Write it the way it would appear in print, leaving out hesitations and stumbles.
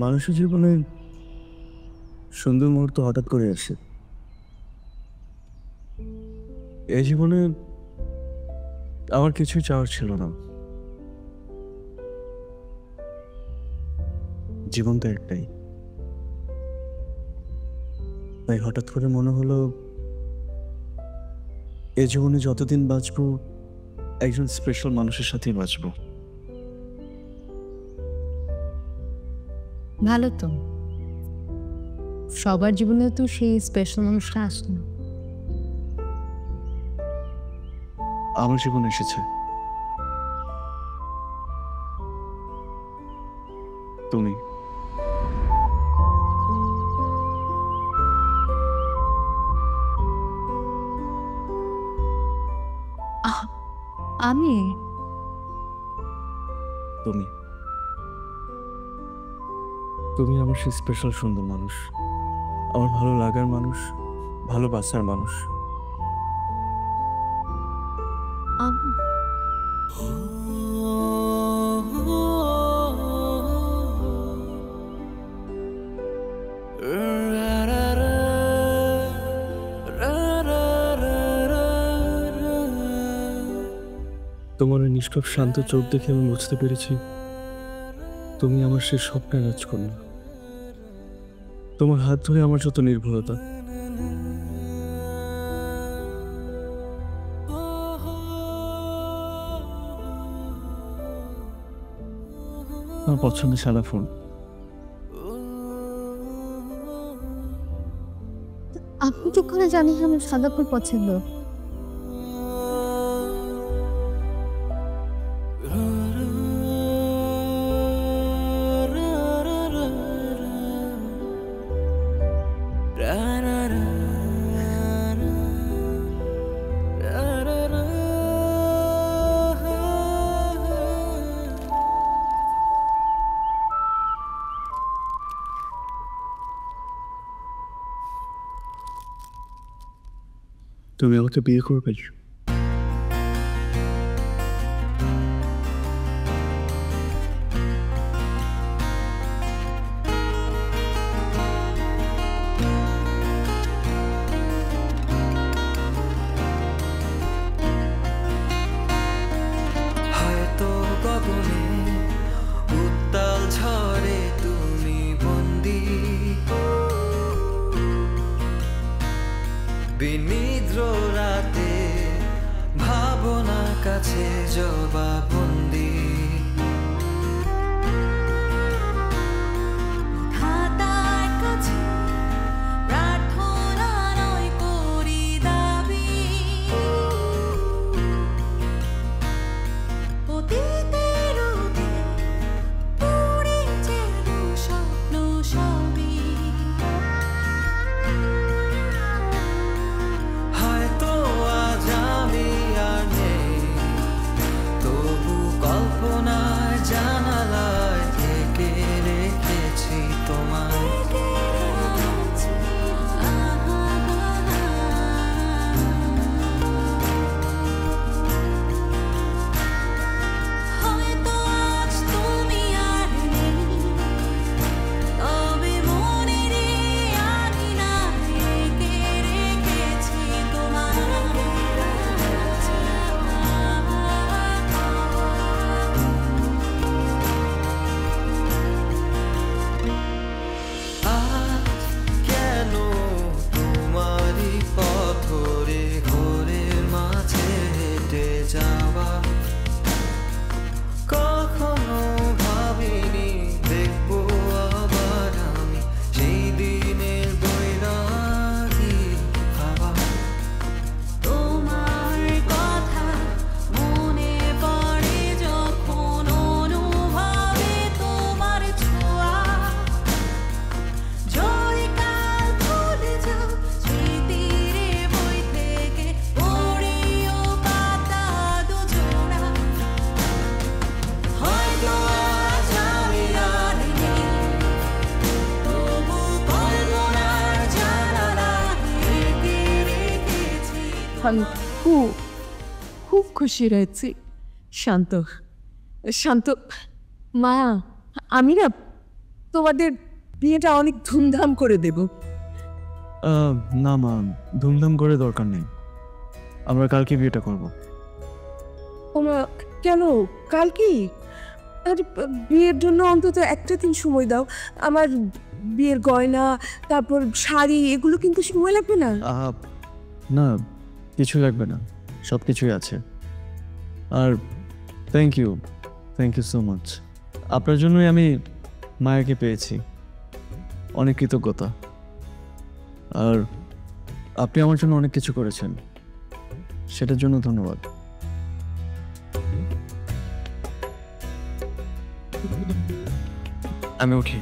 মানুষের জীবনে সুন্দর মুহূর্ত হঠাৎ করে আসে। এই জীবনে আমার কিছুই চাওয়ার ছিল না। জীবন তো একটাই। তাই হঠাৎ করে মনে হলো এই জীবনে যতদিন বাঁচবো একজন স্পেশাল মানুষের সাথেই বাঁচবো। ভালো তো, সবার জীবনে তো সেই স্পেশাল মানুষটা আসে না। আমার জীবনে এসেছে তুমি। আমি তুমি তুমি আমার সেই স্পেশাল সুন্দর মানুষ, আমার ভালো লাগার মানুষ, ভালোবাসার মানুষ। তোমার ওই নিষ্পাপ শান্ত চোখ দেখে আমি বুঝতে পেরেছি তুমি আমার সেই স্বপ্নের রাজকন্যা। তোমার হাত ধরে আমার যত নির্ভরতা, আমার পছন্দের সাদা ফোন। আপনি কি করে জানেন আমার সাদা ফুল পছন্দ? তুমি আমাকে বিয়ে করবে? হয়তো গগনে উত্তাল ঝড়ে তুমি বন্দি, বিনিদ্র রাতে ভাবনার কাছে জবাবন্দি। আমি খুব খুব খুশি হয়েছি। শান্ত শান্ত মা, আমি না তোমাদের বিয়েটা অনেক ধুমধাম করে দেব। না মা, ধুমধাম করে দরকার নেই, আমরা কালকে বিয়েটা করব। ওমা, কেন কাল কি? আরে বিয়ের জন্য অন্তত একটা দিন সময় দাও। আমার বিয়ের গয়না, তারপর শাড়ি, এগুলো কিন্তু সময় লাগবে না? না, কিছু লাগবে না, সব কিছুই আছে। আর থ্যাংক ইউ সো মাচ। আপনার জন্যই আমি মায়াকে পেয়েছি, অনেক কৃতজ্ঞতা। আর আপনি আমার জন্য অনেক কিছু করেছেন, সেটার জন্য ধন্যবাদ। আমি উঠি।